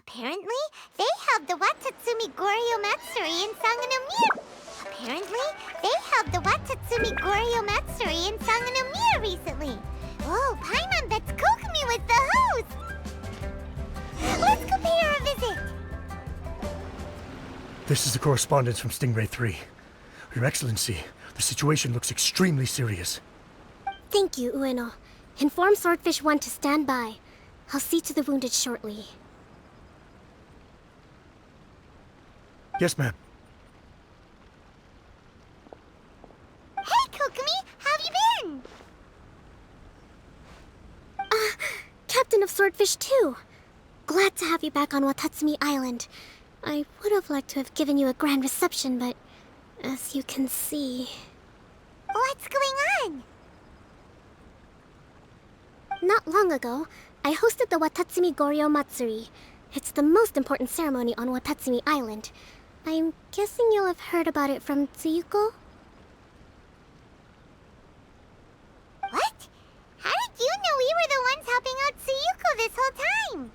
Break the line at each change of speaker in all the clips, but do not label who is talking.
Apparently, they held the Watatsumi Goryo Matsuri in Sangonomiya. Apparently, they held the Watatsumi Goryo Matsuri in Sangonomiya recently. Oh, Paimon bets Kokomi was the host. Let's go pay her a visit.
This is the correspondence from Stingray 3. Your Excellency, the situation looks extremely serious.
Thank you, Ueno. Inform Swordfish 1 to stand by. I'll see to the wounded shortly.
Yes, ma'am.
Hey, Kokomi, how have you been?
Captain of Swordfish 2. Glad to have you back on Watatsumi Island. I would have liked to have given you a grand reception, but as you can see...
What's going on?
Not long ago, I hosted the Watatsumi Goryo Matsuri. It's the most important ceremony on Watatsumi Island. I'm guessing you'll have heard about it from Tsuyuko?
What? How did you know we were the ones helping out Tsuyuko this whole time?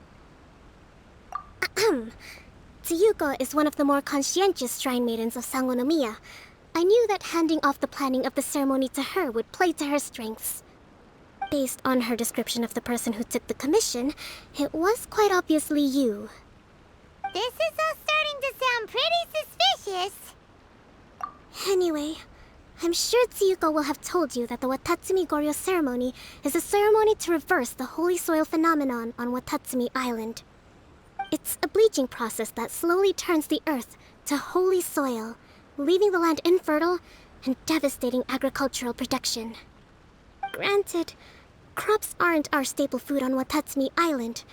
Tsuyuko is one of the more conscientious shrine maidens of Sangonomiya. I knew that handing off the planning of the ceremony to her would play to her strengths. Based on her description of the person who took the commission, it was quite obviously you.
This is all starting to sound pretty suspicious.
Anyway, I'm sure Tsuyuko will have told you that the Watatsumi Goryo ceremony is a ceremony to reverse the holy soil phenomenon on Watatsumi Island. It's a bleaching process that slowly turns the earth to holy soil, leaving the land infertile and devastating agricultural production. Granted, crops aren't our staple food on Watatsumi Island,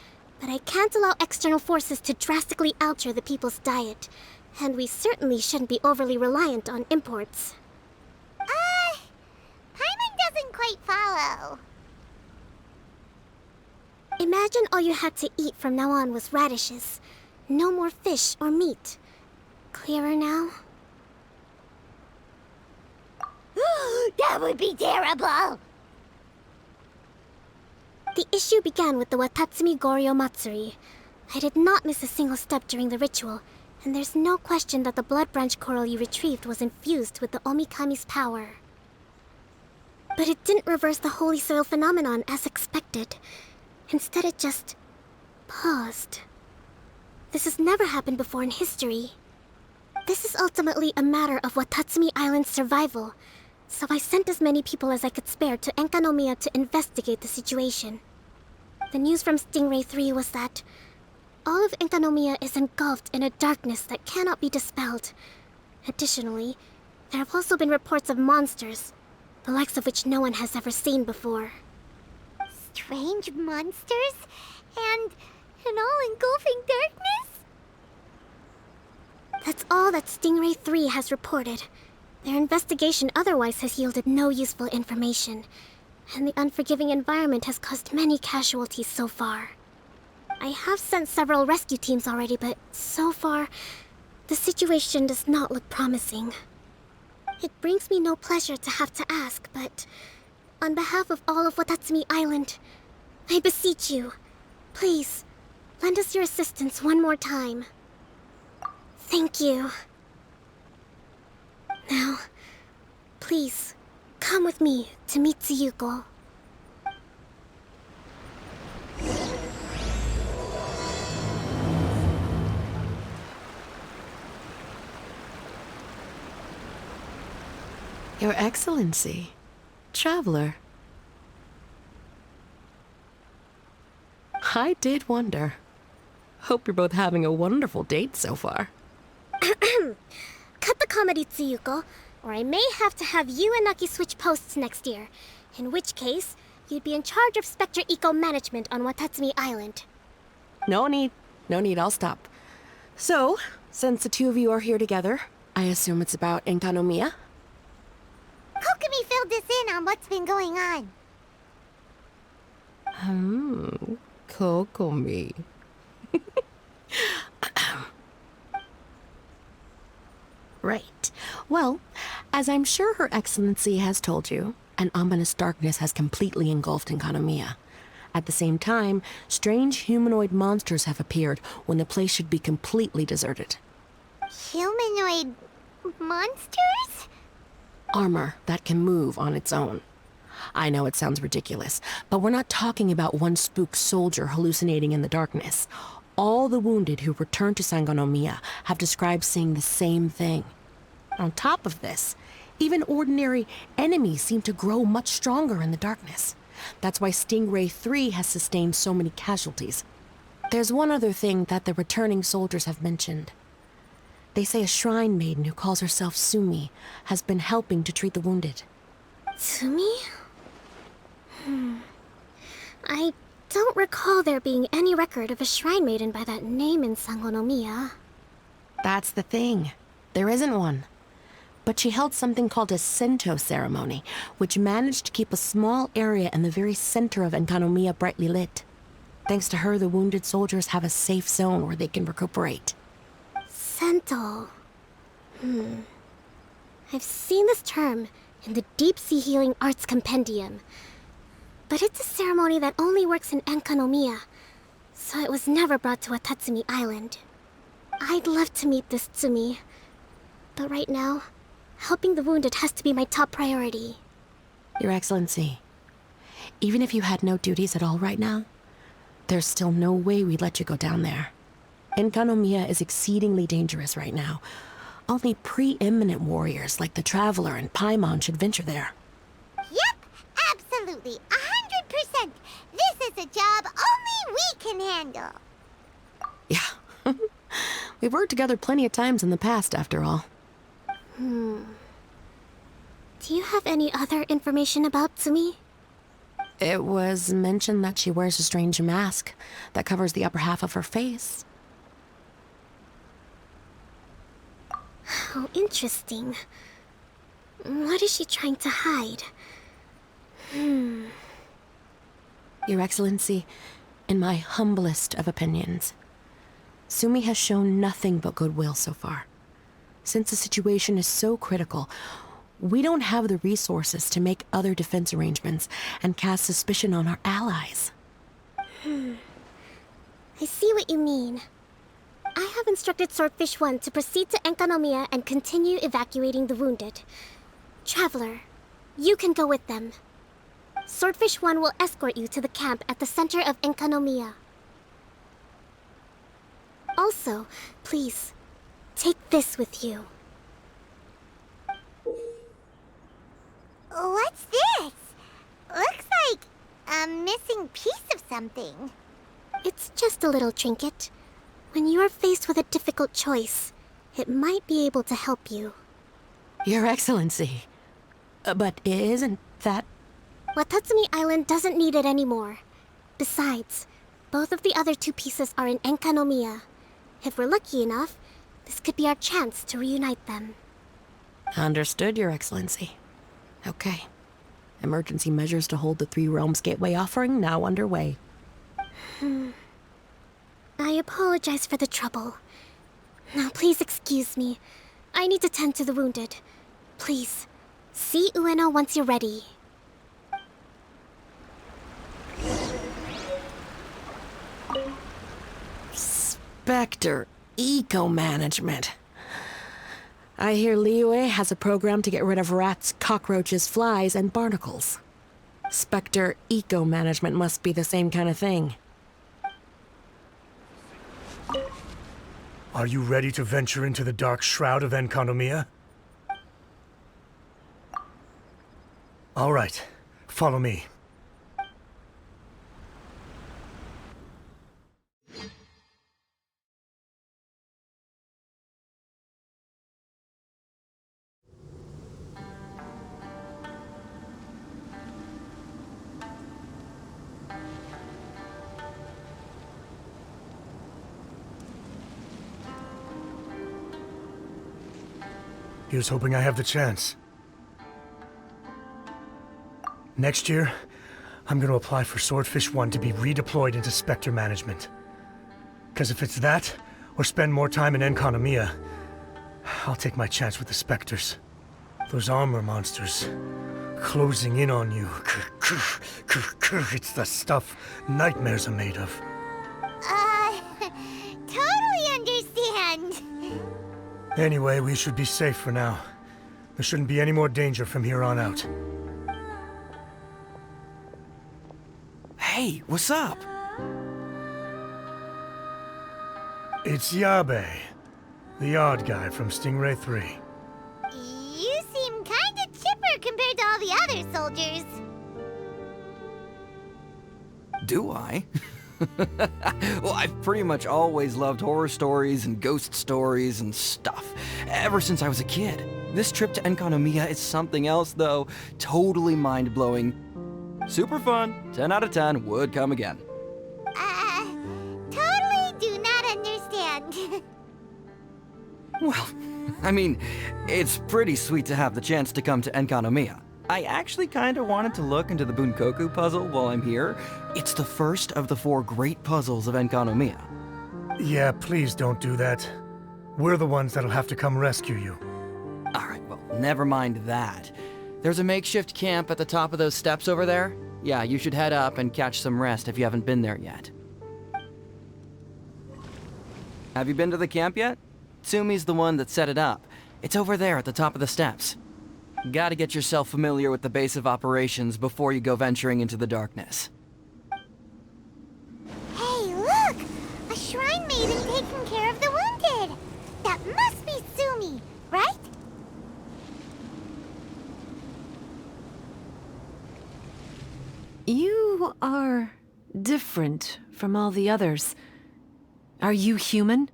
but I can't allow external forces to drastically alter the people's diet, and we certainly shouldn't be overly reliant on imports.
Paimon doesn't quite follow.
Imagine all you had to eat from now on was radishes. No more fish or meat. Clearer now?
That would be terrible!
The issue began with the Watatsumi Goryo Matsuri. I did not miss a single step during the ritual, and there's no question that the blood branch coral you retrieved was infused with the Omikami's power. But it didn't reverse the holy soil phenomenon as expected. Instead, it just... paused. This has never happened before in history. This is ultimately a matter of Watatsumi Island's survival, so I sent as many people as I could spare to Enkanomiya to investigate the situation. The news from Stingray 3 was that all of Enkanomiya is engulfed in a darkness that cannot be dispelled. Additionally, there have also been reports of monsters, the likes of which no one has ever seen before.
Strange monsters? And an all-engulfing darkness?
That's all that Stingray 3 has reported. Their investigation otherwise has yielded no useful information, and the unforgiving environment has caused many casualties so far. I have sent several rescue teams already, but so far, the situation does not look promising. It brings me no pleasure to have to ask, but on behalf of all of Watatsumi Island, I beseech you, please, lend us your assistance one more time. Thank you. Now, please, come with me to meet Tsuyuko.
Your Excellency, Traveler. I did wonder. Hope you're both having a wonderful date so far.
Cut the comedy, Tsuyuko, or I may have to have you and Naki switch posts next year, in which case, you'd be in charge of Spectre Eco Management on Watatsumi Island.
No need, I'll stop. So, since the two of you are here together, I assume it's about Enkanomiya?
Kokomi filled us in on what's been going on.
Kokomi. Right. Well, as I'm sure Her Excellency has told you, an ominous darkness has completely engulfed Enkanomiya. At the same time, strange humanoid monsters have appeared when the place should be completely deserted.
Humanoid monsters?
Armor that can move on its own. I know it sounds ridiculous, but we're not talking about one spooked soldier hallucinating in the darkness. All the wounded who returned to Enkanomiya have described seeing the same thing. On top of this, even ordinary enemies seem to grow much stronger in the darkness. That's why Stingray 3 has sustained so many casualties. There's one other thing that the returning soldiers have mentioned. They say a shrine maiden who calls herself Sumi has been helping to treat the wounded.
Tsumi? I don't recall there being any record of a shrine maiden by that name in Enkanomiya.
That's the thing. There isn't one. But she held something called a Sento ceremony, which managed to keep a small area in the very center of Enkanomiya brightly lit. Thanks to her, the wounded soldiers have a safe zone where they can recuperate.
Sento. I've seen this term in the Deep Sea Healing Arts Compendium. But it's a ceremony that only works in Enkanomiya, so it was never brought to Watatsumi Island. I'd love to meet this Tsumi, but right now, helping the wounded has to be my top priority.
Your Excellency, even if you had no duties at all right now, there's still no way we'd let you go down there. Enkanomiya is exceedingly dangerous right now. Only preeminent warriors like the Traveler and Paimon should venture there.
Yep, absolutely, 100%. This is a job only we can handle.
Yeah. We've worked together plenty of times in the past, after all.
Do you have any other information about Tsumi?
It was mentioned that she wears a strange mask that covers the upper half of her face.
How interesting. What is she trying to hide?
Your Excellency, in my humblest of opinions, Sumi has shown nothing but goodwill so far. Since the situation is so critical, we don't have the resources to make other defense arrangements and cast suspicion on our allies.
I see what you mean. I have instructed Swordfish 1 to proceed to Enkanomiya and continue evacuating the wounded. Traveler, you can go with them. Swordfish 1 will escort you to the camp at the center of Enkanomiya. Also, please, take this with you.
What's this? Looks like a missing piece of something.
It's just a little trinket. When you are faced with a difficult choice, it might be able to help you.
Your Excellency, but isn't that...
Watatsumi Island doesn't need it anymore. Besides, both of the other two pieces are in Enkanomiya. If we're lucky enough, this could be our chance to reunite them.
Understood, Your Excellency. Okay. Emergency measures to hold the Three Realms Gateway offering now underway.
I apologize for the trouble. Now please excuse me. I need to tend to the wounded. Please, see Ueno once you're ready.
Spectre Eco-Management. I hear Liyue has a program to get rid of rats, cockroaches, flies, and barnacles. Spectre Eco-Management must be the same kind of thing.
Are you ready to venture into the dark shroud of Enkanomiya? All right, follow me. Here's hoping I have the chance. Next year, I'm gonna apply for Swordfish 1 to be redeployed into Spectre management. Because if it's that, or spend more time in Enkanomiya, I'll take my chance with the Spectres. Those armor monsters, closing in on you. It's the stuff nightmares are made of.
Totally understand.
Anyway, we should be safe for now. There shouldn't be any more danger from here on out.
Hey, what's up?
It's Yabe, the odd guy from Stingray 3.
You seem kinda chipper compared to all the other soldiers.
Do I? Well, I've pretty much always loved horror stories and ghost stories and stuff, ever since I was a kid. This trip to Enkanomiya is something else, though. Totally mind-blowing. Super fun. 10 out of 10. Would come again.
Totally do not understand.
Well, I mean, it's pretty sweet to have the chance to come to Enkanomiya. I actually kinda wanted to look into the Bunkoku puzzle while I'm here. It's the first of the 4 great puzzles of Enkanomiya.
Yeah, please don't do that. We're the ones that'll have to come rescue you.
Alright, well, never mind that. There's a makeshift camp at the top of those steps over there. Yeah, you should head up and catch some rest if you haven't been there yet. Have you been to the camp yet? Tsumi's the one that set it up. It's over there at the top of the steps. Gotta get yourself familiar with the base of operations before you go venturing into the darkness.
Hey, look! A shrine maiden taking care of the wounded! That must be Tsumi, right?
You are different from all the others. Are you human?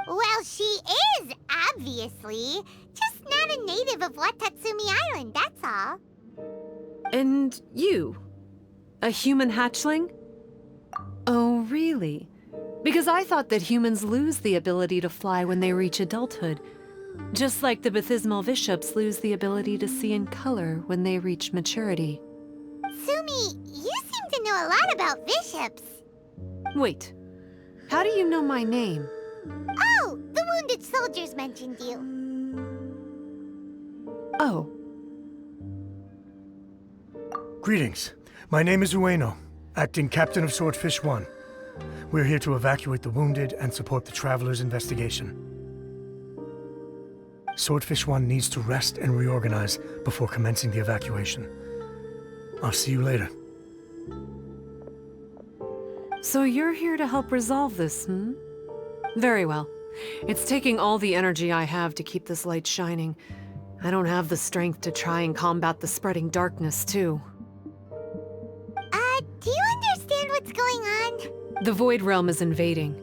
Well, she is, obviously. Just not a native of Watatsumi Island, that's all.
And you? A human hatchling? Oh, really? Because I thought that humans lose the ability to fly when they reach adulthood. Just like the baptismal bishops lose the ability to see in color when they reach maturity.
Tsumi, you seem to know a lot about bishops.
Wait, how do you know my name?
Oh, the wounded soldiers mentioned you.
Oh.
Greetings. My name is Ueno, acting captain of Swordfish 1. We're here to evacuate the wounded and support the traveler's investigation. Swordfish 1 needs to rest and reorganize before commencing the evacuation. I'll see you later.
So you're here to help resolve this, hmm? Very well. It's taking all the energy I have to keep this light shining. I don't have the strength to try and combat the spreading darkness, too.
Do you understand what's going on?
The Void Realm is invading.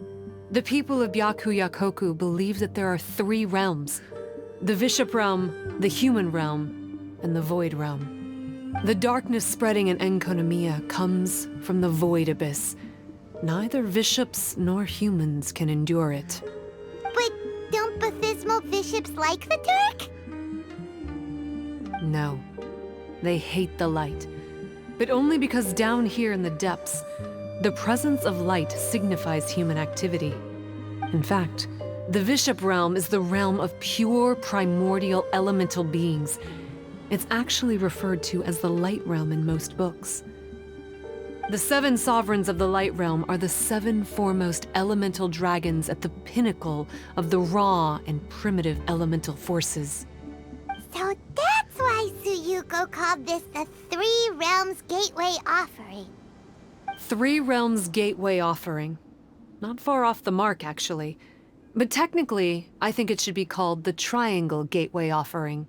The people of Byakuyakoku believe that there are 3 realms. The Bishop Realm, the Human Realm, and the Void Realm. The darkness spreading in Enkanomiya comes from the Void Abyss. Neither bishops nor humans can endure it.
But don't baptismal bishops like the dark?
No. They hate the light. But only because down here in the depths, the presence of light signifies human activity. In fact, the Bishop Realm is the realm of pure primordial elemental beings. It's actually referred to as the Light Realm in most books. The 7 sovereigns of the Light Realm are the 7 foremost elemental dragons at the pinnacle of the raw and primitive elemental forces.
So that's why Tsuyuko called this the 3 Realms Gateway Offering.
3 Realms Gateway Offering. Not far off the mark, actually. But technically, I think it should be called the Triangle Gateway Offering.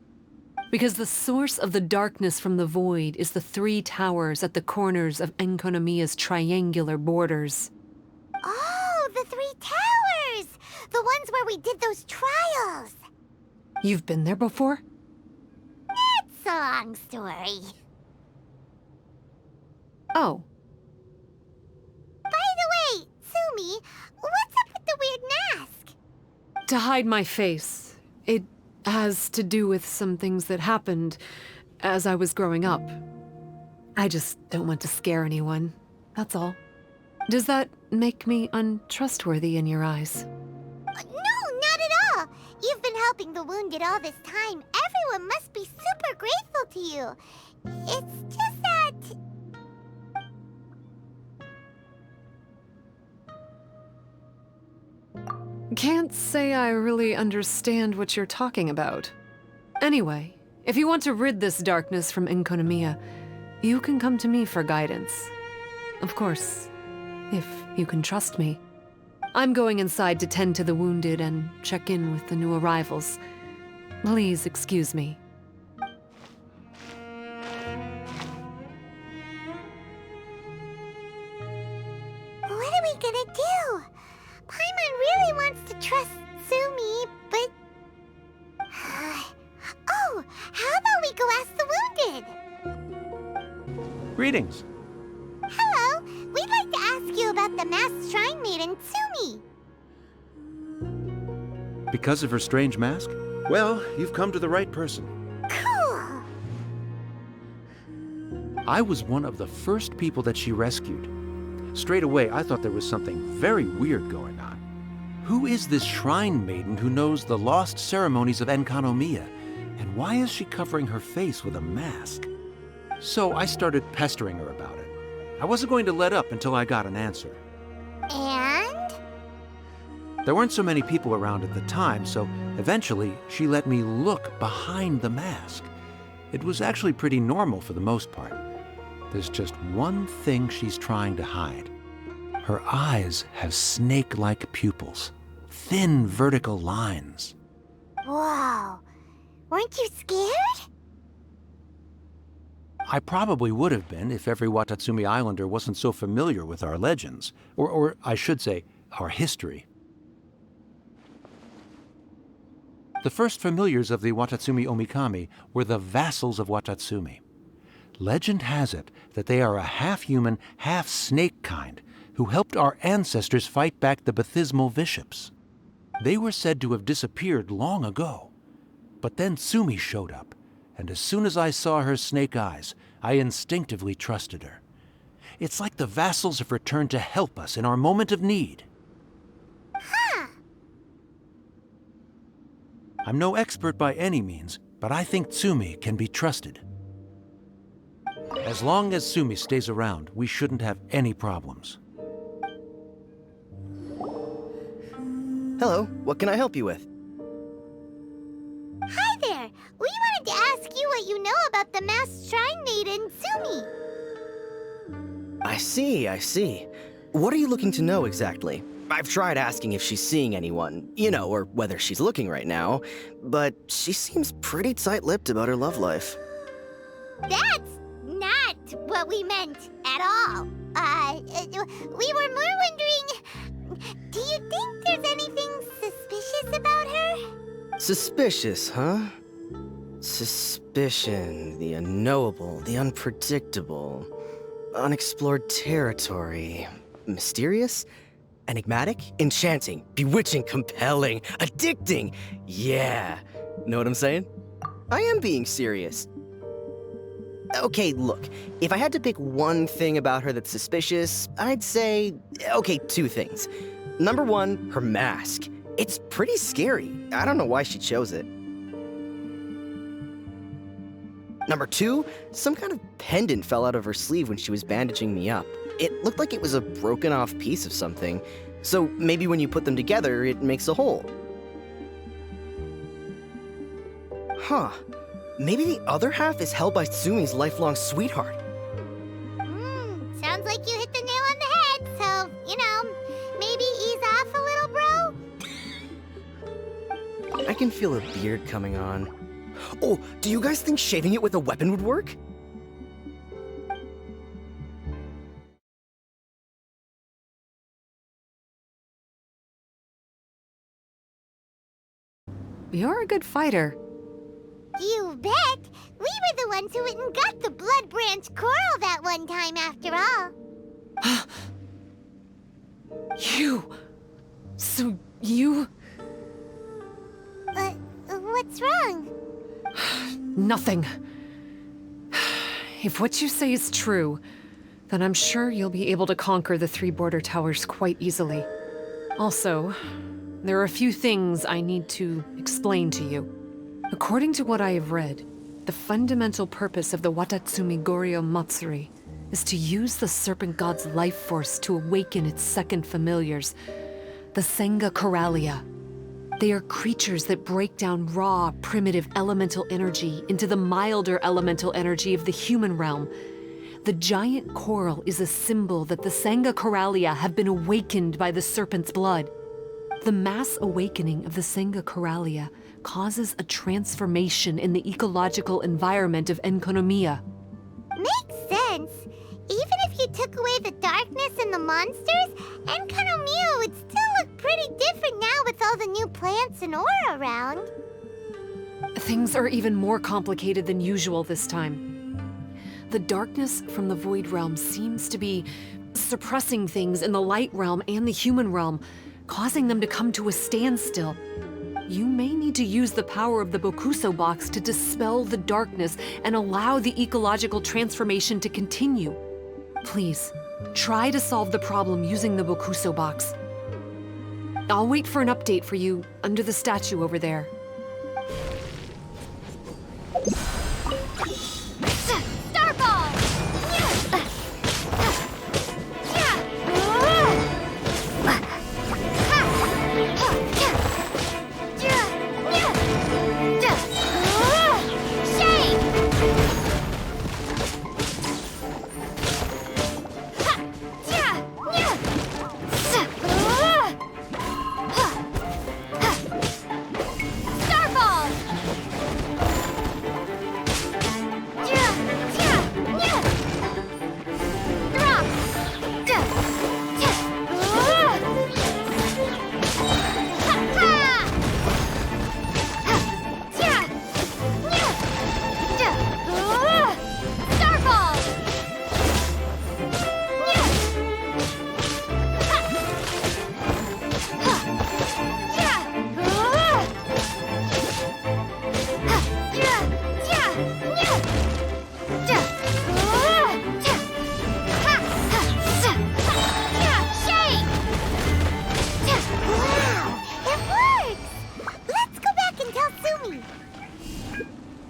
Because the source of the darkness from the void is the 3 towers at the corners of Enkanomiya's triangular borders.
Oh, the 3 towers! The ones where we did those trials!
You've been there before?
It's a long story.
Oh.
By the way, Tsumi, what's up with the weird mask?
To hide my face. It has to do with some things that happened as I was growing up. I just don't want to scare anyone, that's all. Does that make me untrustworthy in your eyes?
No, not at all. You've been helping the wounded all this time. Everyone must be super grateful to you. It's just that...
Can't say I really understand what you're talking about. Anyway, if you want to rid this darkness from Enkanomiya, you can come to me for guidance. Of course, if you can trust me. I'm going inside to tend to the wounded and check in with the new arrivals. Please excuse me.
What are we gonna do? Paimon really wants to trust Tsumi, but... Oh, how about we go ask the wounded?
Greetings.
Hello, we'd like to ask you about the masked shrine maiden, Tsumi.
Because of her strange mask? Well, you've come to the right person.
Cool.
I was one of the first people that she rescued. Straight away, I thought there was something very weird going on. Who is this shrine maiden who knows the lost ceremonies of Enkanomiya? And why is she covering her face with a mask? So I started pestering her about it. I wasn't going to let up until I got an answer.
And?
There weren't so many people around at the time, so eventually she let me look behind the mask. It was actually pretty normal for the most part. There's just one thing she's trying to hide. Her eyes have snake-like pupils, thin vertical lines.
Whoa. Weren't you scared?
I probably would have been if every Watatsumi Islander wasn't so familiar with our legends, or I should say, our history. The first familiars of the Watatsumi Omikami were the vassals of Watatsumi. Legend has it that they are a half-human, half-snake kind who helped our ancestors fight back the baptismal bishops. They were said to have disappeared long ago. But then Tsumi showed up, and as soon as I saw her snake eyes, I instinctively trusted her. It's like the vassals have returned to help us in our moment of need.
Huh.
I'm no expert by any means, but I think Tsumi can be trusted. As long as Tsumi stays around, we shouldn't have any problems.
Hello, what can I help you with?
Hi there. We wanted to ask you what you know about the masked shrine maiden, Tsumi.
I see. What are you looking to know exactly? I've tried asking if she's seeing anyone, or whether she's looking right now, but she seems pretty tight-lipped about her love life.
That's not what we meant at all. We were more wondering, do you think there's anything suspicious about her?
Suspicious, huh? Suspicion, the unknowable, the unpredictable, unexplored territory. Mysterious? Enigmatic? Enchanting? Bewitching? Compelling? Addicting? Yeah. Know what I'm saying? I am being serious. Okay, look, if I had to pick one thing about her that's suspicious, I'd say, two things. Number one, her mask. It's pretty scary. I don't know why she chose it. Number two, some kind of pendant fell out of her sleeve when she was bandaging me up. It looked like it was a broken off piece of something. So maybe when you put them together, it makes a whole. Huh. Maybe the other half is held by Tsumi's lifelong sweetheart.
Sounds like you hit the nail on the head, so, maybe ease off a little, bro?
I can feel her beard coming on. Oh, do you guys think shaving it with a weapon would work?
You're a good fighter.
You bet! We were the ones who went and got the blood branch coral that one time, after all.
So you...
What's wrong?
Nothing. If what you say is true, then I'm sure you'll be able to conquer the 3 border towers quite easily. Also, there are a few things I need to explain to you. According to what I have read, The fundamental purpose of the Watatsumi Goryo Matsuri is to use the serpent god's life force to awaken its second familiars, the Senga Coralia. They are creatures that break down raw, primitive elemental energy into the milder elemental energy of the human realm. The giant coral is a symbol that the Senga Coralia have been awakened by the serpent's blood. The mass awakening of the Senga Coralia causes a transformation in the ecological environment of Enkanomiya.
Makes sense. Even if you took away the darkness and the monsters, Enkanomiya would still look pretty different now with all the new plants and ore around.
Things are even more complicated than usual this time. The darkness from the Void Realm seems to be suppressing things in the Light Realm and the human realm, causing them to come to a standstill. You may need to use the power of the Bokuso box to dispel the darkness and allow the ecological transformation to continue. Please, try to solve the problem using the Bokuso box. I'll wait for an update for you under the statue over there.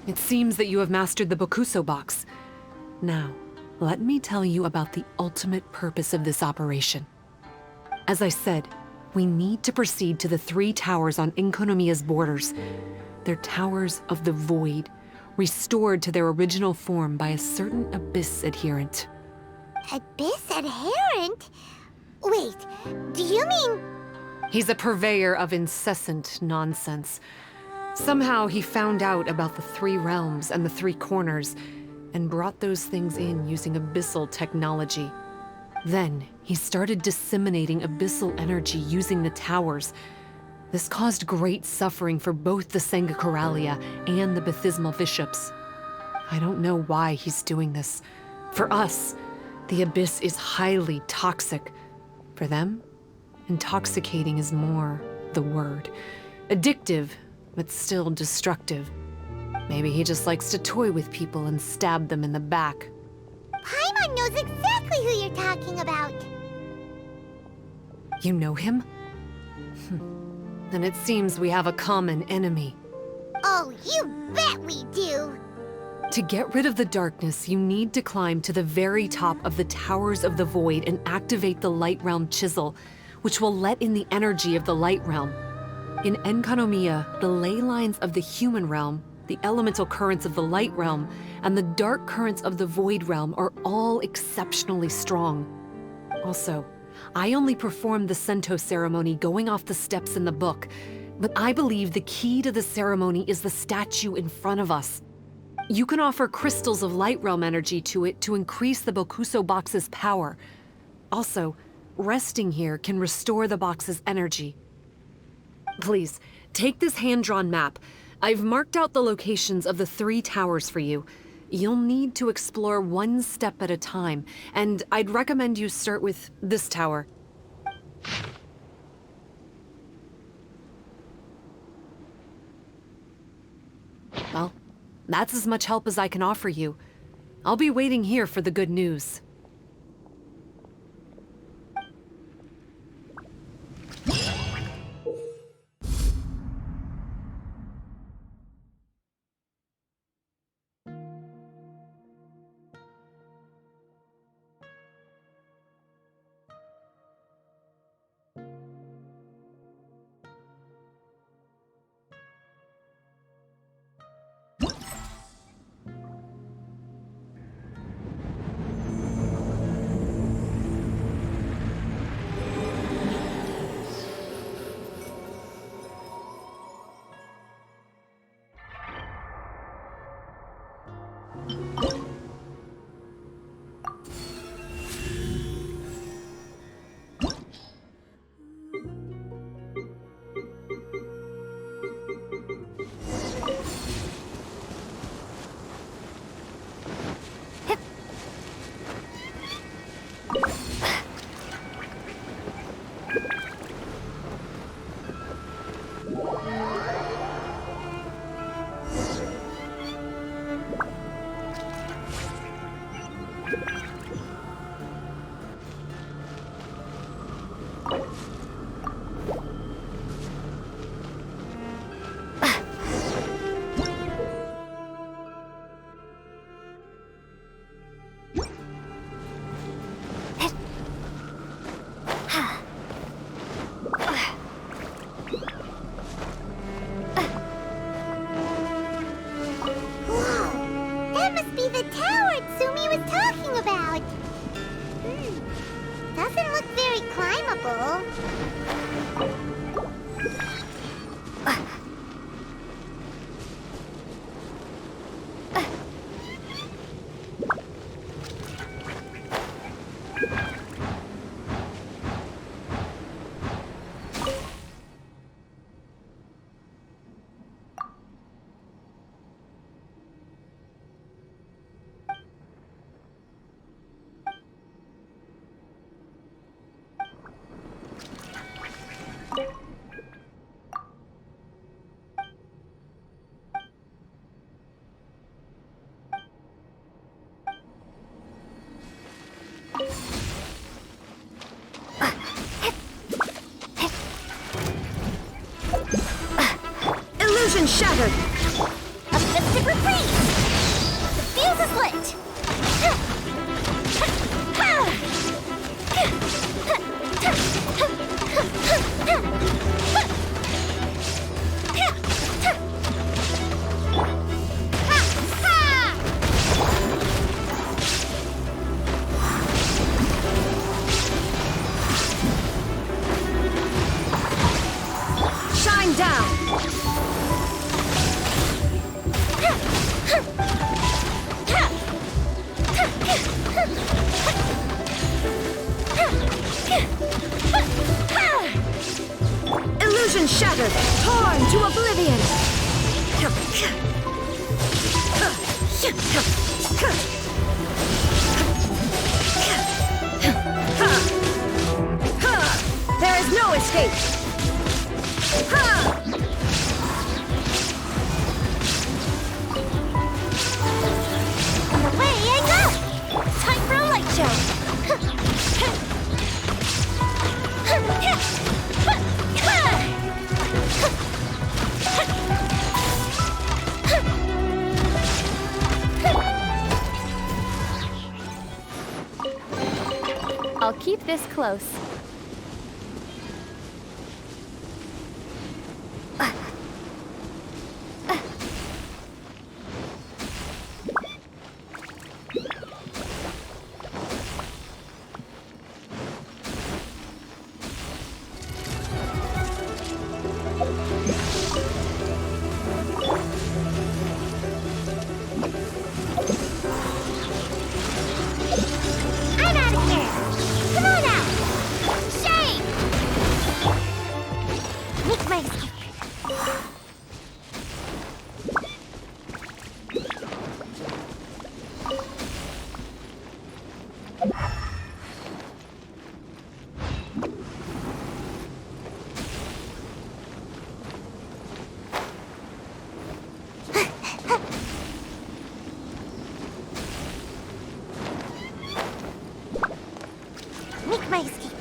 It seems that you have mastered the Bokuso box. Now, let me tell you about the ultimate purpose of this operation. As I said, we need to proceed to the 3 towers on Enkanomiya's borders. They're towers of the void, restored to their original form by a certain Abyss adherent.
Abyss adherent? Wait, do you mean...
He's a purveyor of incessant nonsense. Somehow he found out about the 3 realms and the 3 corners, and brought those things in using abyssal technology. Then he started disseminating abyssal energy using the towers. This caused great suffering for both the Senga Coralia and the Baptismal Bishops. I don't know why he's doing this. For us, the Abyss is highly toxic. For them, intoxicating is more the word. Addictive, but still destructive. Maybe he just likes to toy with people and stab them in the back.
Paimon knows exactly who you're talking about.
You know him? Then it seems we have a common enemy.
Oh, you bet we do!
To get rid of the darkness, you need to climb to the very top of the Towers of the Void and activate the Light Realm Chisel, which will let in the energy of the Light Realm. In Enkanomiya, the ley lines of the human realm, the elemental currents of the Light Realm, and the dark currents of the Void Realm are all exceptionally strong. Also, I only performed the Sento ceremony going off the steps in the book, but I believe the key to the ceremony is the statue in front of us. You can offer crystals of Light Realm energy to it to increase the Bokuso box's power. Also, resting here can restore the box's energy. Please, take this hand-drawn map. I've marked out the locations of the 3 towers for you. You'll need to explore one step at a time, and I'd recommend you start with this tower. Well, that's as much help as I can offer you. I'll be waiting here for the good news.
Whoa! That must be the tower Tsumi was talking about! Doesn't look very climbable.
Illusion shattered!
A mystic retreat! The fuse is lit!
Shine down! Illusion shattered! Torn to oblivion! There is no escape!
Away I go! Time for a light show!
I'll keep this close.
I'm out of here! Come on out! Shame! Make my escape. Make my escape.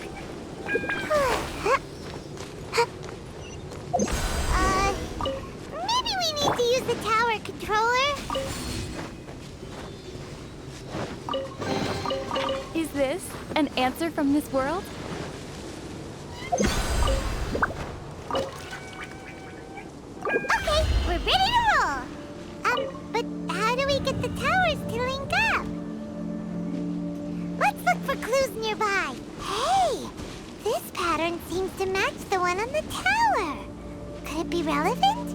Maybe we need to use the tower controller.
Is this an answer from this world?
Okay, we're ready to roll. But how do we get the towers to link up? Let's look for clues nearby. Hey, this pattern seems to match the one on the tower. Could it be relevant?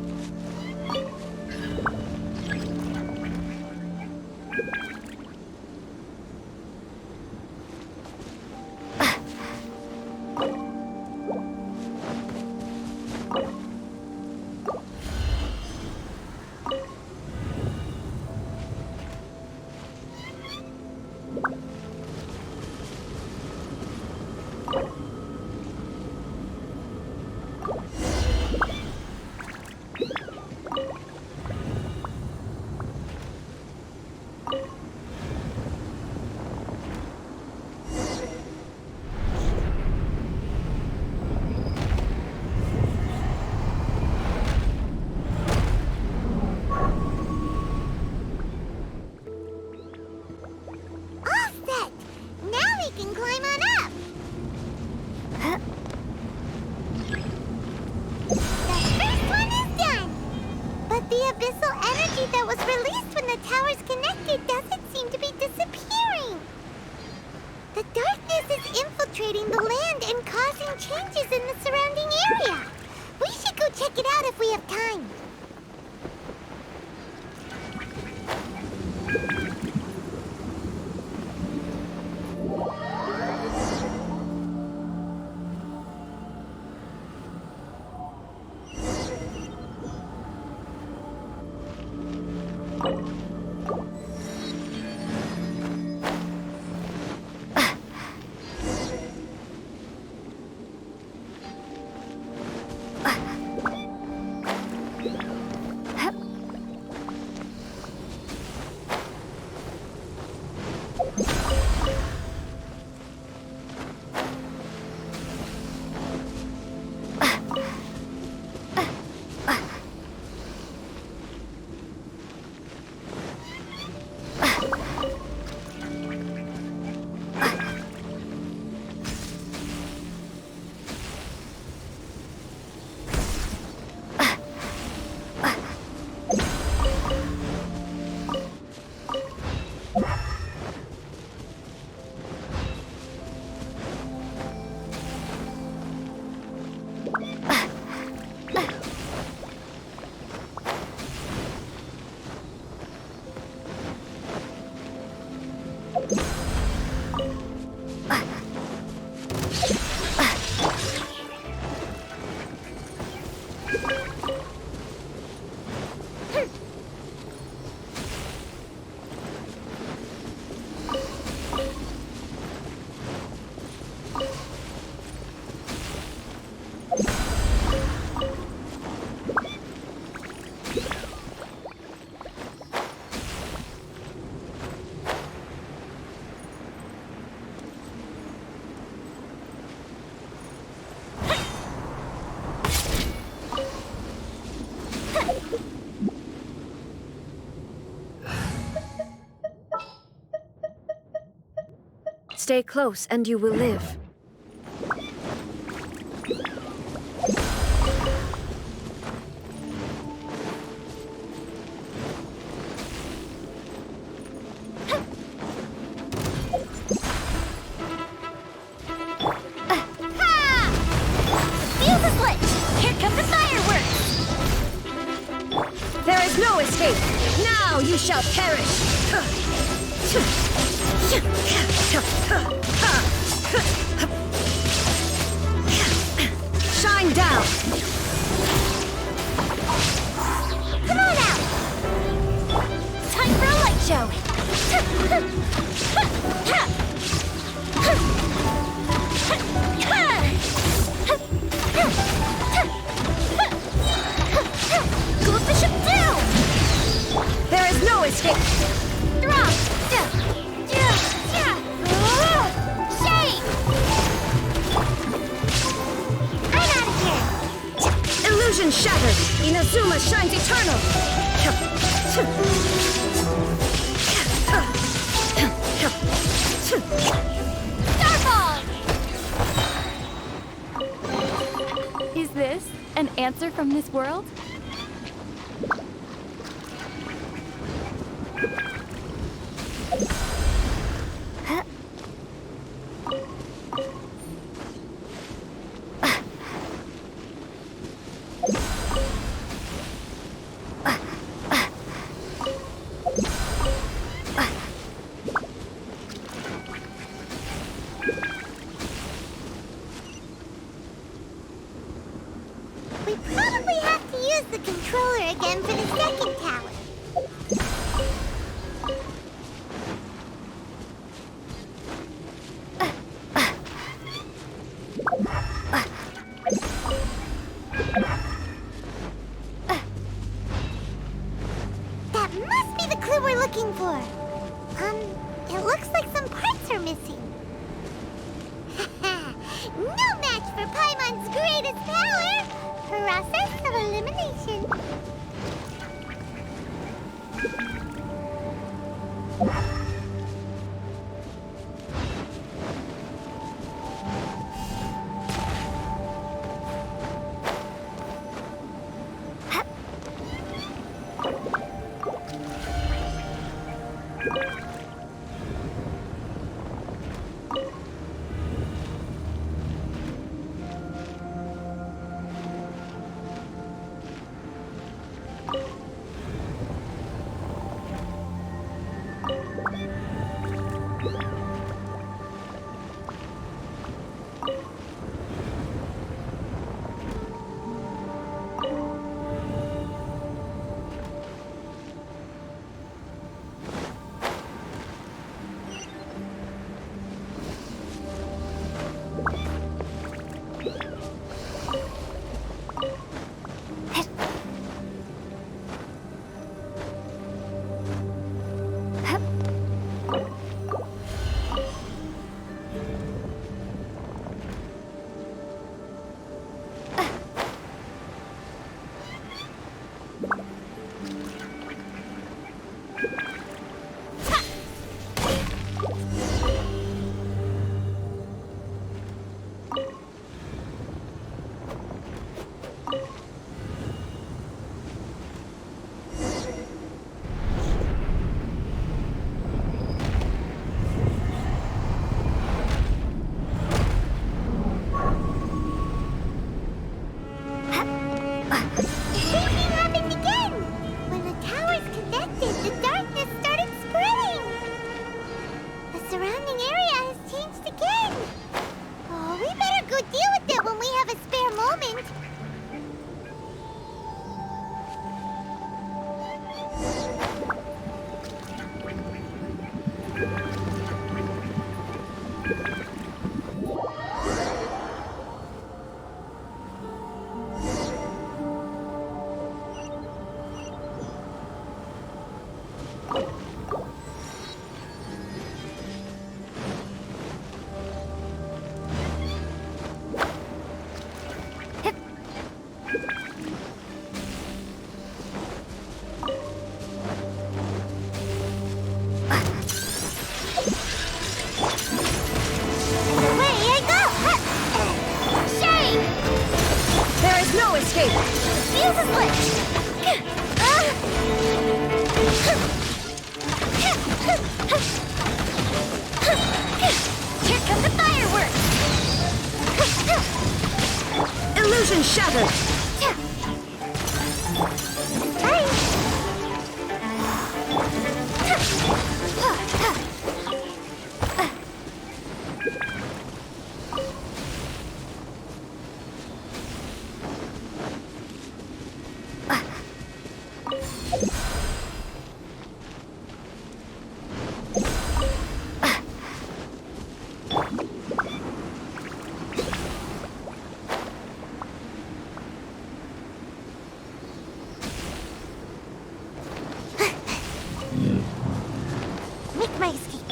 The darkness is infiltrating the land and causing changes in the surrounding area. We should go check it out if we have time.
Stay close and you will live.
There is no escape! Now you shall perish! Shine down! Come on out! Time for a light show! Go Bishop down! There is no escape! Drop! Shade! I'm out of here! Illusion shattered! Inazuma shines eternal! Starball!
Is this an answer from this world?
We probably have to use the controller again for the second tower. That must be the clue we're looking for. It looks like some parts are missing. No match for Paimon's greatest power! Process of elimination. moment.
Illusion shattered!
Make my escape.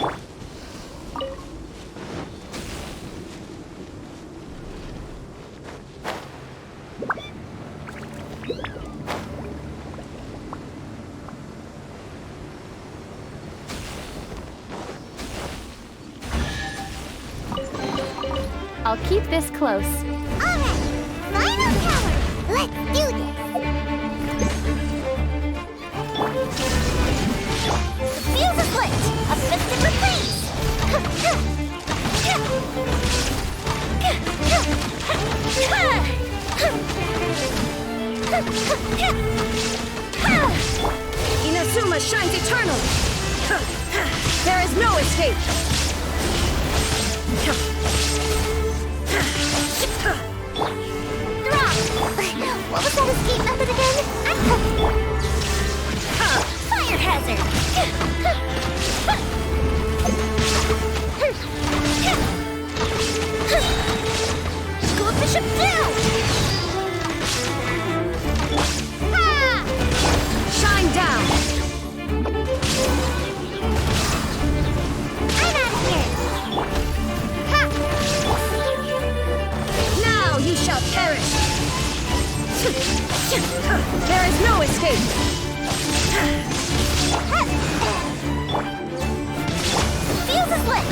I'll keep this close.
Alright, final power. Let's do this. The fuse is lit. A fist in replace.
Inazuma shines eternal! There is no escape!
Drop! What was that escape method again? Fire hazard! School Bishop down!
Shine down!
I'm out of here!
Now you shall perish! There is no escape!
Fuse is lit!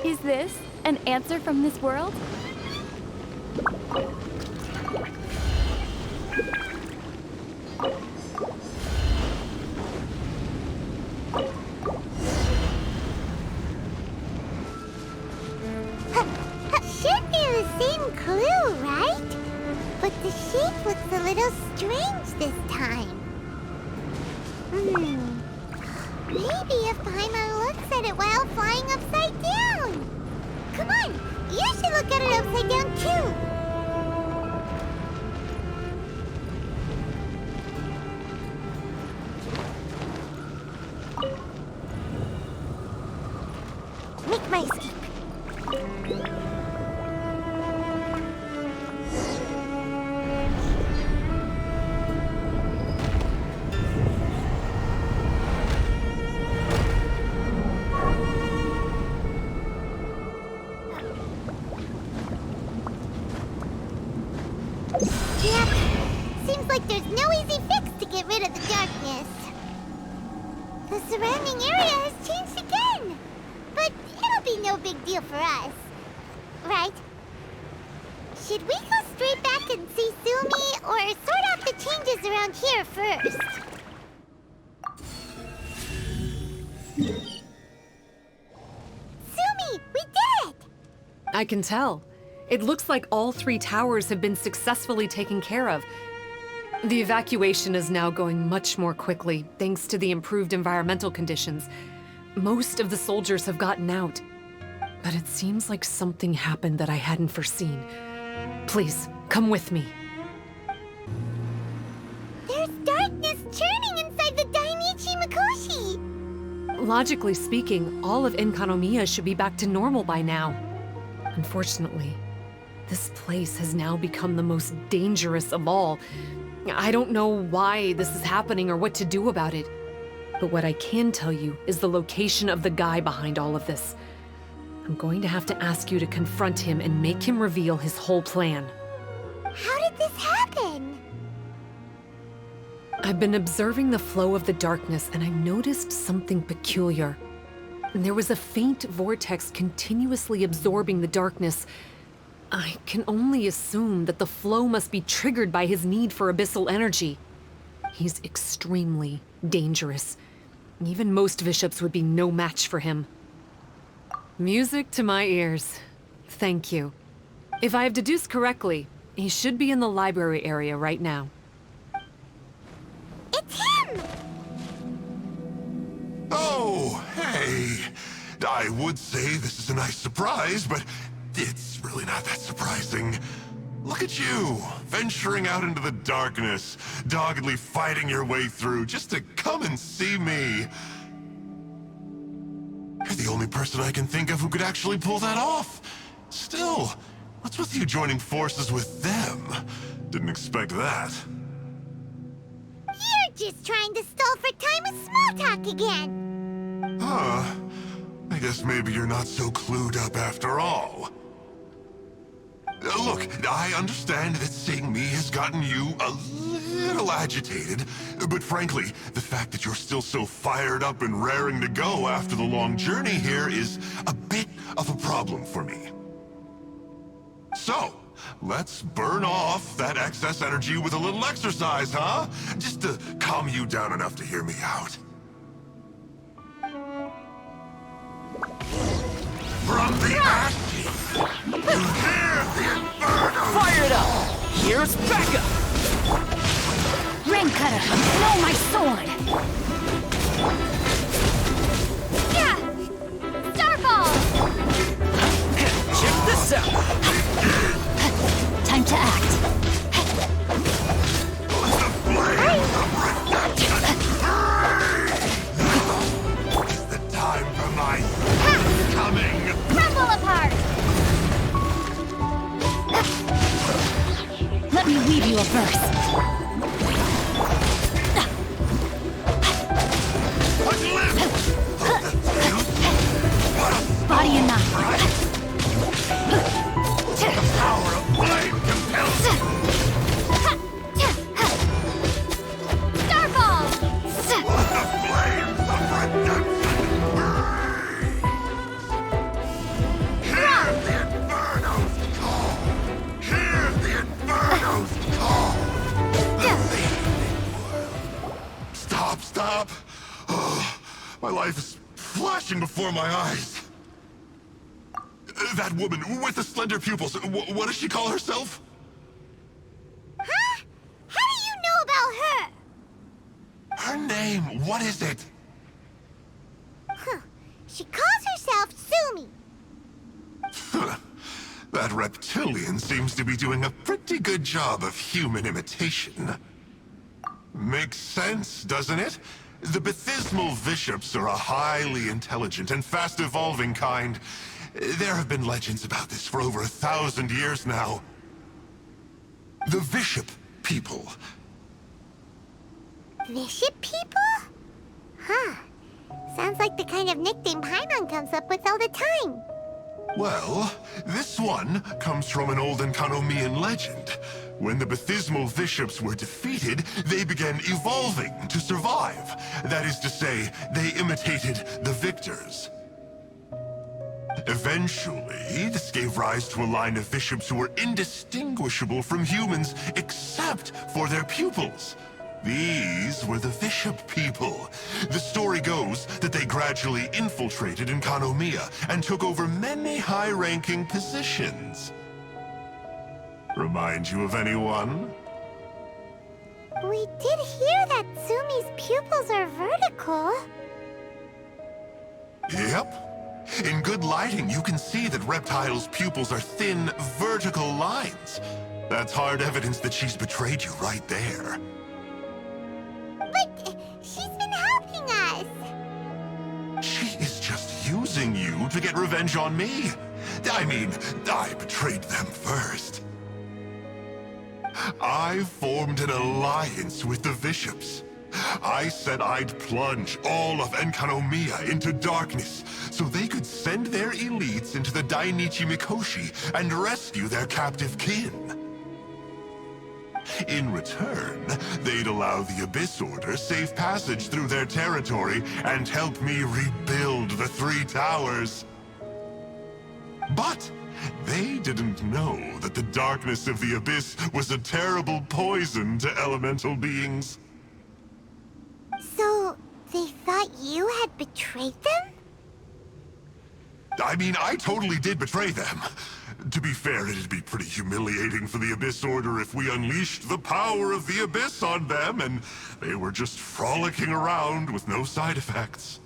Is this an answer from this world?
Should be the same clue, right? But the shape looks a little strange this time. Maybe if Paimon looks at it while flying upside down. Come on, you should look at it upside down too. Make my escape. Yep. Seems like there's no easy fix to get rid of the darkness. The surrounding area has changed again. But it'll be no big deal for us. Right? Should we go straight back and see Sumi, or sort out the changes around here first? Sumi, we did it!
I can tell. It looks like all 3 towers have been successfully taken care of. The evacuation is now going much more quickly, thanks to the improved environmental conditions. Most of the soldiers have gotten out. But it seems like something happened that I hadn't foreseen. Please, come with me.
There's darkness churning inside the Dainichi Mikoshi!
Logically speaking, all of Enkanomiya should be back to normal by now. Unfortunately, this place has now become the most dangerous of all. I don't know why this is happening or what to do about it. But what I can tell you is the location of the guy behind all of this. I'm going to have to ask you to confront him and make him reveal his whole plan.
How did this happen?
I've been observing the flow of the darkness, and I noticed something peculiar. There was a faint vortex continuously absorbing the darkness. I can only assume that the flow must be triggered by his need for abyssal energy. He's extremely dangerous. Even most bishops would be no match for him. Music to my ears. Thank you. If I have deduced correctly, he should be in the library area right now.
It's him!
Oh, hey. I would say this is a nice surprise, but it's really not that surprising. Look at you, venturing out into the darkness, doggedly fighting your way through just to come and see me. You're the only person I can think of who could actually pull that off. Still, what's with you joining forces with them? Didn't expect that.
You're just trying to stall for time with small talk again!
Huh. I guess maybe you're not so clued up after all. Look, I understand that seeing me has gotten you a little agitated, but frankly, the fact that you're still so fired up and raring to go after the long journey here is a bit of a problem for me. So, let's burn off that excess energy with a little exercise, huh? Just to calm you down enough to hear me out. From the ashes, you hear the inferno!
Fire it up! Here's Becca!
Rain Cutter, blow my sword!
Yeah! Starball!
Check this out!
Time to act.
The flames of redemption! Is the time for my coming?
Crumble apart!
Let me weave you a verse. Body and mind.
The power of flame compels me.
Starball!
The flames of redemption burn. Hear the inferno's call. Hear the inferno's call. The fading world. Stop. Oh, my life is flashing before my eyes. That woman with the slender pupils, what does she call herself?
Huh? How do you know about her?
Her name, what is it?
Huh. She calls herself Sumi.
That reptilian seems to be doing a pretty good job of human imitation. Makes sense, doesn't it? The Baptismal Bishops are a highly intelligent and fast-evolving kind. There have been legends about this for over 1,000 years now. The Bishop people.
Bishop people? Huh. Sounds like the kind of nickname Paimon comes up with all the time.
Well, this one comes from an old Enkanomiyan legend. When the Baptismal Bishops were defeated, they began evolving to survive. That is to say, they imitated the victors. Eventually, this gave rise to a line of bishops who were indistinguishable from humans except for their pupils. These were the Bishop people. The story goes that they gradually infiltrated Enkanomiya and took over many high-ranking positions. Remind you of anyone?
We did hear that Tsumi's pupils are vertical.
Yep. In good lighting, you can see that Reptile's pupils are thin, vertical lines. That's hard evidence that she's betrayed you right there.
But she's been helping us.
She is just using you to get revenge on me. I mean, I betrayed them first. I formed an alliance with the Bishops. I said I'd plunge all of Enkanomiya into darkness so they could send their elites into the Dainichi Mikoshi and rescue their captive kin. In return, they'd allow the Abyss Order safe passage through their territory and help me rebuild the Three Towers. But they didn't know that the darkness of the Abyss was a terrible poison to elemental beings.
So, they thought you had betrayed them?
I mean, I totally did betray them. To be fair, it'd be pretty humiliating for the Abyss Order if we unleashed the power of the Abyss on them and they were just frolicking around with no side effects.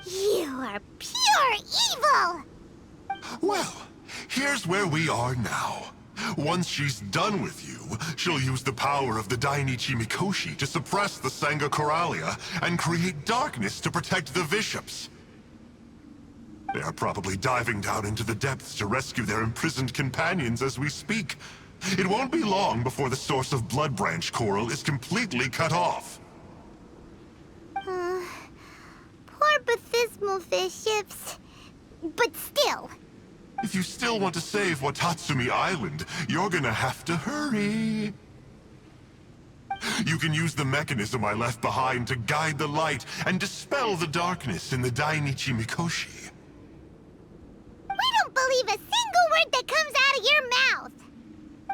You are pure evil!
Well, here's where we are now. Once she's done with you, she'll use the power of the Dainichi Mikoshi to suppress the Sangha Coralia and create darkness to protect the Bishops. They are probably diving down into the depths to rescue their imprisoned companions as we speak. It won't be long before the source of Blood Branch Coral is completely cut off.
Poor Bathismal Bishops. But still.
If you still want to save Watatsumi Island, you're gonna have to hurry. You can use the mechanism I left behind to guide the light and dispel the darkness in the Dainichi Mikoshi.
We don't believe a single word that comes out of your mouth!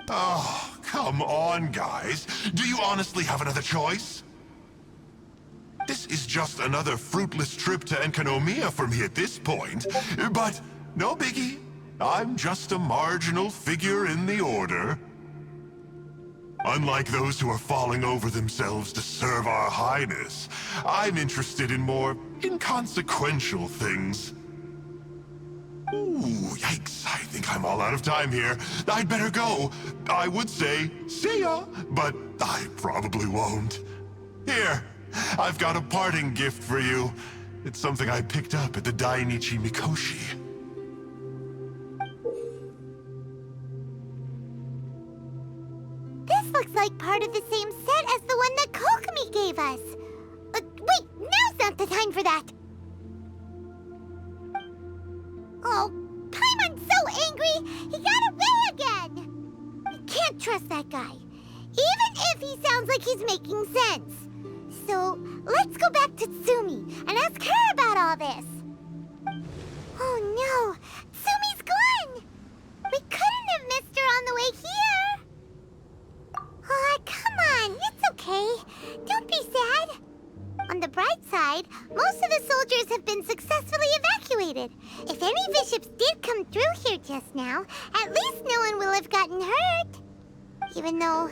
Oh, come on, guys. Do you honestly have another choice? This is just another fruitless trip to Enkanomiya for me at this point, but no biggie. I'm just a marginal figure in the Order. Unlike those who are falling over themselves to serve our Highness, I'm interested in more inconsequential things. Ooh, yikes. I think I'm all out of time here. I'd better go. I would say, see ya, but I probably won't. Here, I've got a parting gift for you. It's something I picked up at the Dainichi Mikoshi.
This looks like part of the same set as the one that Kokomi gave us. Wait, now's not the time for that. Oh, Paimon's so angry, he got away again! I can't trust that guy, even if he sounds like he's making sense. So, let's go back to Tsumi and ask her about all this. Oh no, Tsumi's gone! We couldn't have missed her on the way here! Oh, come on, it's okay. Don't be sad. On the bright side, most of the soldiers have been successfully evacuated. If any bishops did come through here just now, at least no one will have gotten hurt. Even though,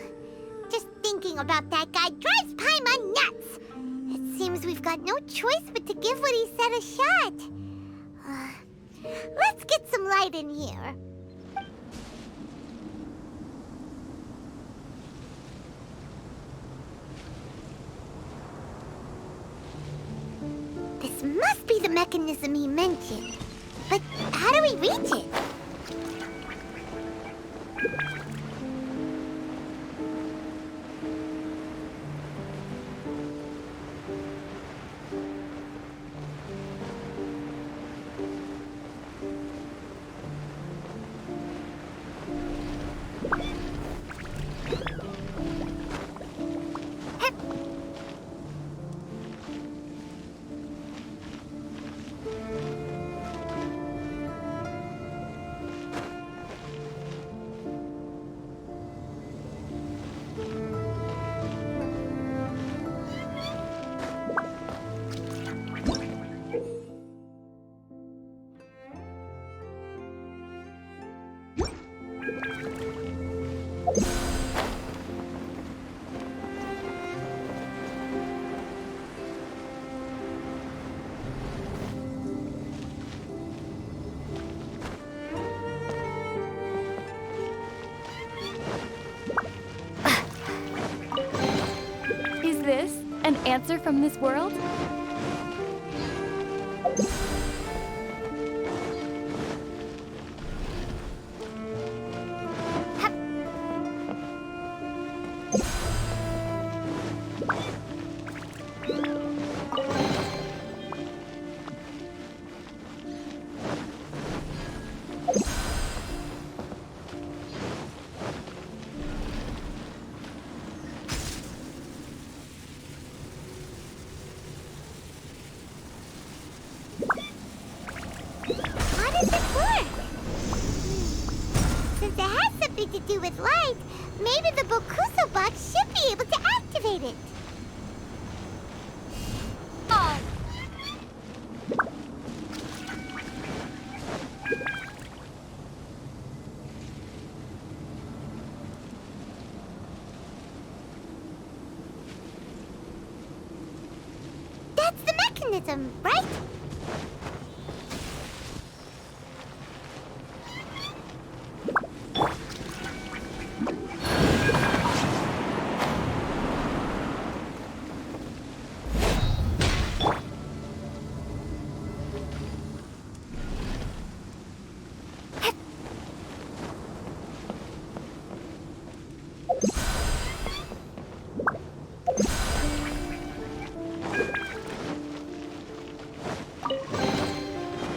just thinking about that guy drives Paimon nuts. It seems we've got no choice but to give what he said a shot. Let's get some light in here. This must be the mechanism he mentioned. But how do we reach it?
answer from this world?
How does it work? Since it has something to do with light, maybe the Bokuso box should be able to activate it. Oh. That's the mechanism, right?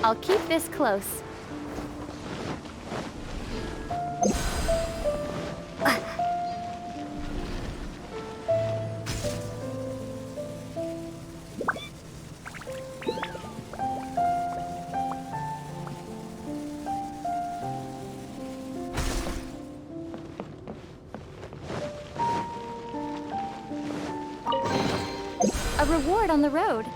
I'll keep this close. A reward on the road.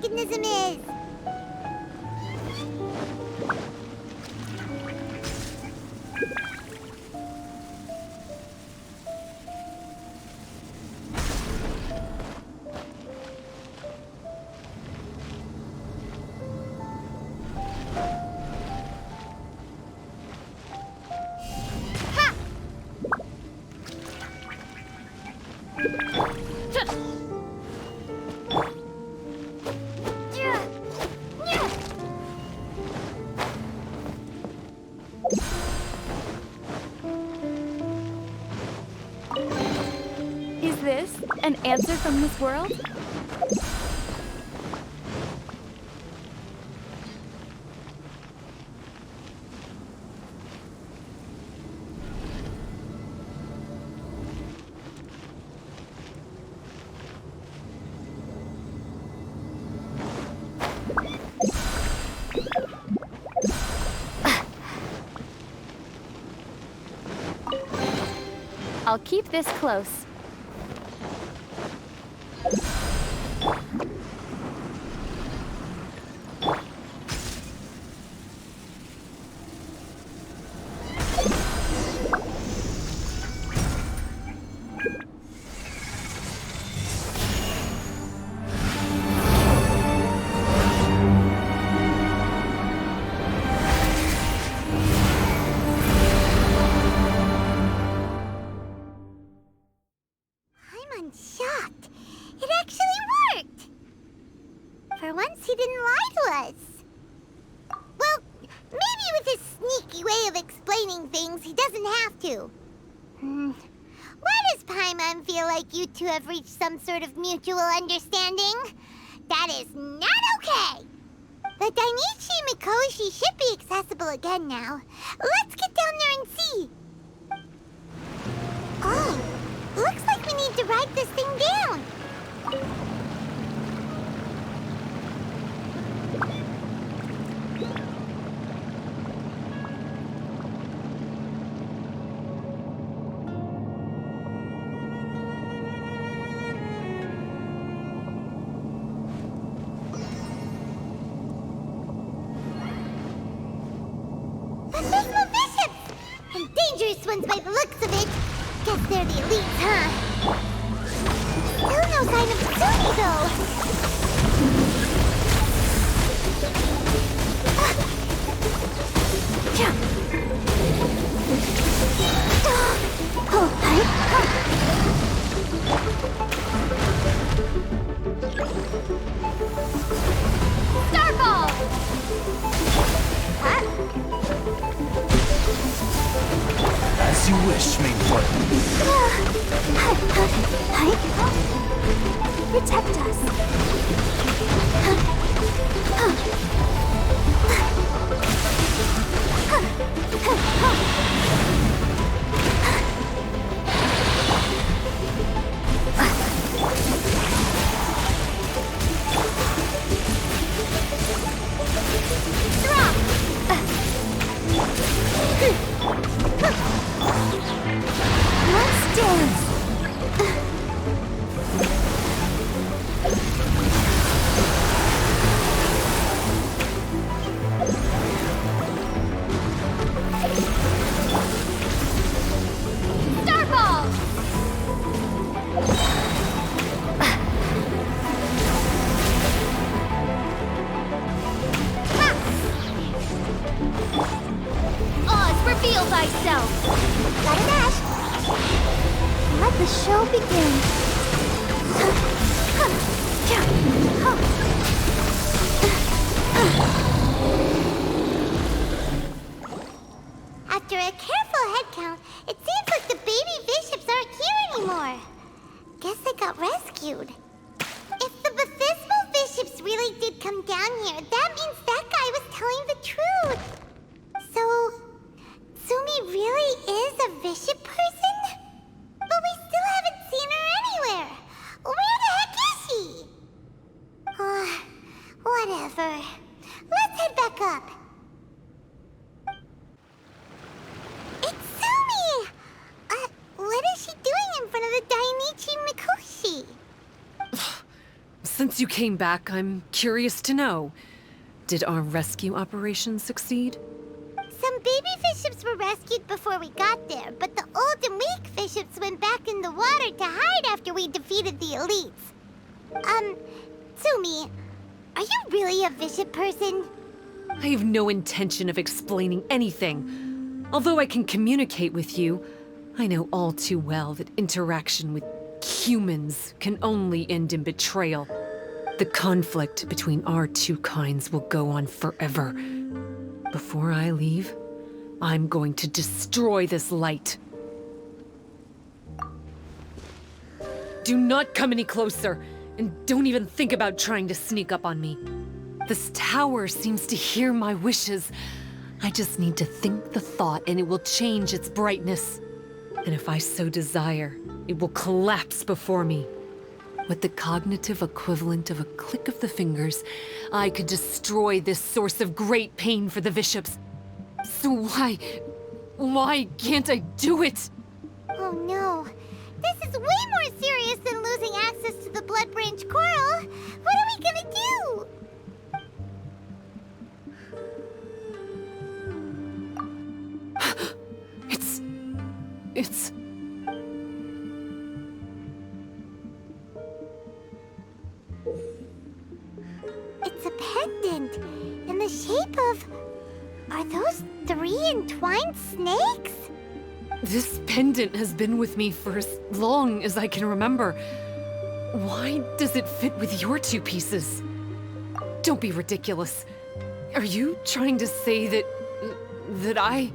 Mechanism is. Is this an answer from this world? I'll keep this close. Shocked. It actually worked! For once, he didn't lie to us. Well, maybe with his sneaky way of explaining things, he doesn't have to. Why does Paimon feel like you two have reached some sort of mutual understanding? That is not okay! The Dainichi Mikoshi should be accessible again now. Let's get down there and see. Oh. Looks like we need to write this thing down.
dangerous ones by the looks of it. Guess they're the elites, huh? Still no sign of Tsumi, though.
Starball! Huh?
As you wish, main one.
Protect us. Let's dance.
Starball! Oz, reveal thyself!
Gotta dash. Let the show begin. After a careful head count, it seems like the baby bishops aren't here anymore. Guess they got rescued. If the Baptismal bishops really did come down here, that means that guy was telling the truth. So, Tsumi really is a bishop person? But we still haven't seen her anywhere. Where the heck is she? Whatever. Let's head back up. It's Tsumi! What is she doing in front of the Dainichi Mikoshi?
Since you came back, I'm curious to know. Did our rescue operation succeed?
Some baby bishops were rescued before we got there, but the old and weak bishops went back in the water to hide after we defeated the elites. Tsumi, are you really a bishop person?
I have no intention of explaining anything. Although I can communicate with you, I know all too well that interaction with humans can only end in betrayal. The conflict between our two kinds will go on forever. Before I leave, I'm going to destroy this light. Do not come any closer, and don't even think about trying to sneak up on me. This tower seems to hear my wishes. I just need to think the thought and it will change its brightness. And if I so desire, it will collapse before me. With the cognitive equivalent of a click of the fingers, I could destroy this source of great pain for the bishops. So why can't I do it?
Oh no. This is way more serious than losing access to the Blood Branch Coral. What are we gonna do?
It's...
It's a pendant in the shape of... Are those 3 entwined snakes?
This pendant has been with me for as long as I can remember. Why does it fit with your 2 pieces? Don't be ridiculous. Are you trying to say that I...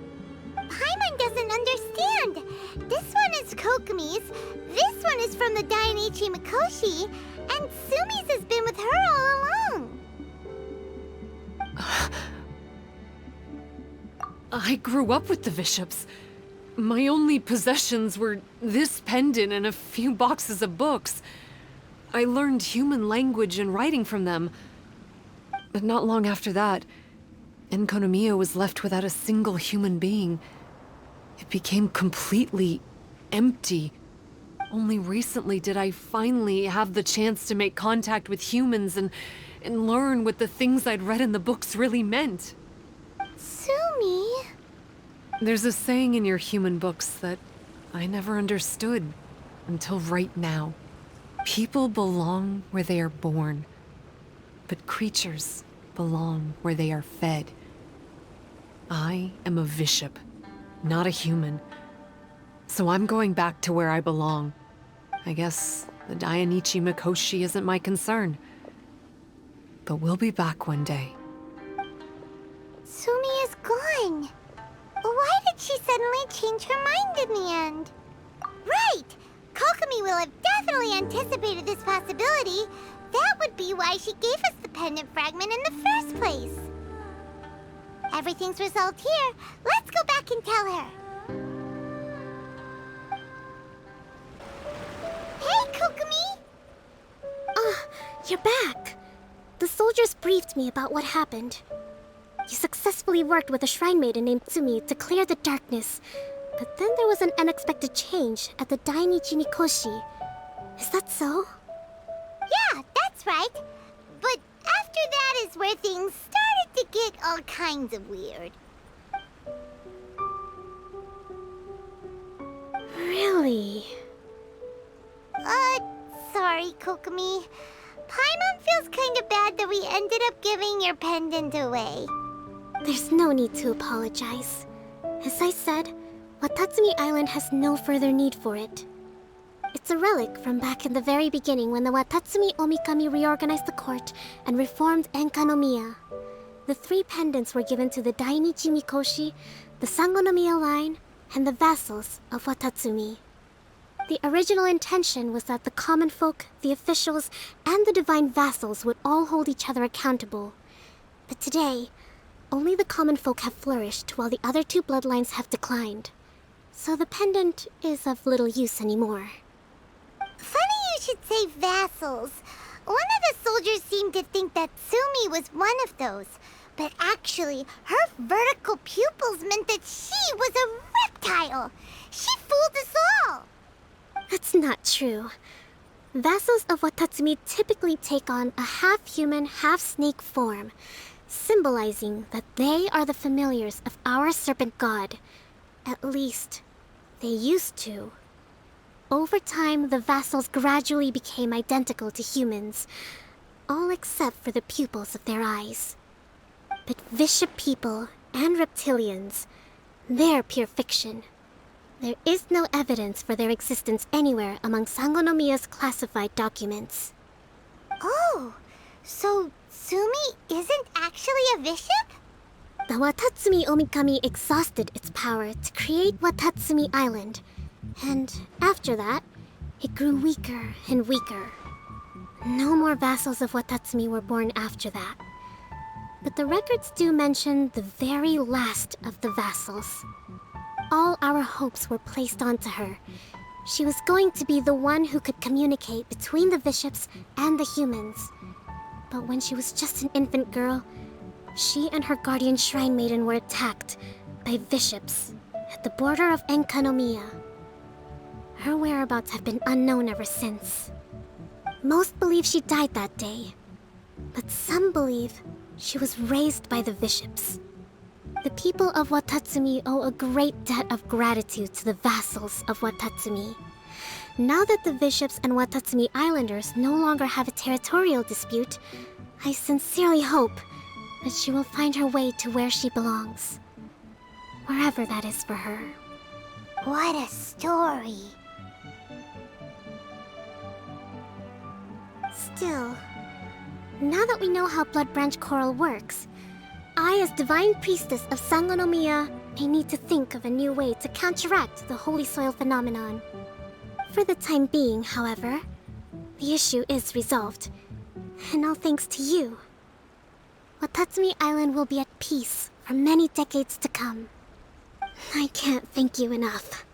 Paimon doesn't understand. This one is Kokomi's, this one is from the Dainichi Mikoshi, and Tsumi's has been with her all along.
I grew up with the bishops. My only possessions were this pendant and a few boxes of books. I learned human language and writing from them. But not long after that, Enkanomiya was left without a single human being. It became completely empty. Only recently did I finally have the chance to make contact with humans and learn what the things I'd read in the books really meant.
Tsumi?
There's a saying in your human books that I never understood until right now. People belong where they are born, but creatures belong where they are fed. I am a bishop, not a human. So I'm going back to where I belong. I guess the Dainichi Mikoshi isn't my concern. But we'll be back one day.
Sumi is gone. Why did she suddenly change her mind in the end? Right! Kokomi will have definitely anticipated this possibility. That would be why she gave us the pendant fragment in the first place. Everything's resolved here. Let's go back and tell her. Hey, Kokomi!
You're back. The soldiers briefed me about what happened. You successfully worked with a shrine maiden named Tsumi to clear the darkness. But then there was an unexpected change at the Dainichi Mikoshi. Is that so?
Yeah, that's right. But after that is where things started to get all kinds of weird.
Really?
Sorry, Kokomi. Paimon feels kinda bad that we ended up giving your pendant away.
There's no need to apologize. As I said, Watatsumi Island has no further need for it. It's a relic from back in the very beginning when the Watatsumi Omikami reorganized the court and reformed Enkanomiya. The 3 pendants were given to the Dainichi Mikoshi, the Sangonomiya line, and the vassals of Watatsumi. The original intention was that the common folk, the officials, and the divine vassals would all hold each other accountable. But today, only the common folk have flourished while the other 2 bloodlines have declined. So the pendant is of little use anymore.
Funny you should say vassals. One of the soldiers seemed to think that Tsumi was one of those. But actually, her vertical pupils meant that she was a reptile. She fooled us all.
That's not true. Vassals of Watatsumi typically take on a half-human, half-snake form, symbolizing that they are the familiars of our serpent god. At least, they used to. Over time, the vassals gradually became identical to humans, all except for the pupils of their eyes. But bishop people and reptilians, they're pure fiction. There is no evidence for their existence anywhere among Sangonomiya's classified documents.
Oh, so Tsumi isn't actually a bishop?
The Watatsumi Omikami exhausted its power to create Watatsumi Island, and after that, it grew weaker and weaker. No more vassals of Watatsumi were born after that. But the records do mention the very last of the vassals. All our hopes were placed onto her. She was going to be the one who could communicate between the bishops and the humans. But when she was just an infant girl, she and her guardian shrine maiden were attacked by bishops at the border of Enkanomiya. Her whereabouts have been unknown ever since. Most believe she died that day, but some believe she was raised by the bishops. The people of Watatsumi owe a great debt of gratitude to the vassals of Watatsumi. Now that the bishops and Watatsumi Islanders no longer have a territorial dispute, I sincerely hope that she will find her way to where she belongs. Wherever that is for her.
What a story.
Still, now that we know how Blood Branch Coral works, I, as Divine Priestess of Sangonomiya, may need to think of a new way to counteract the Holy Soil phenomenon. For the time being, however, the issue is resolved, and all thanks to you. Watatsumi Island will be at peace for many decades to come. I can't thank you enough.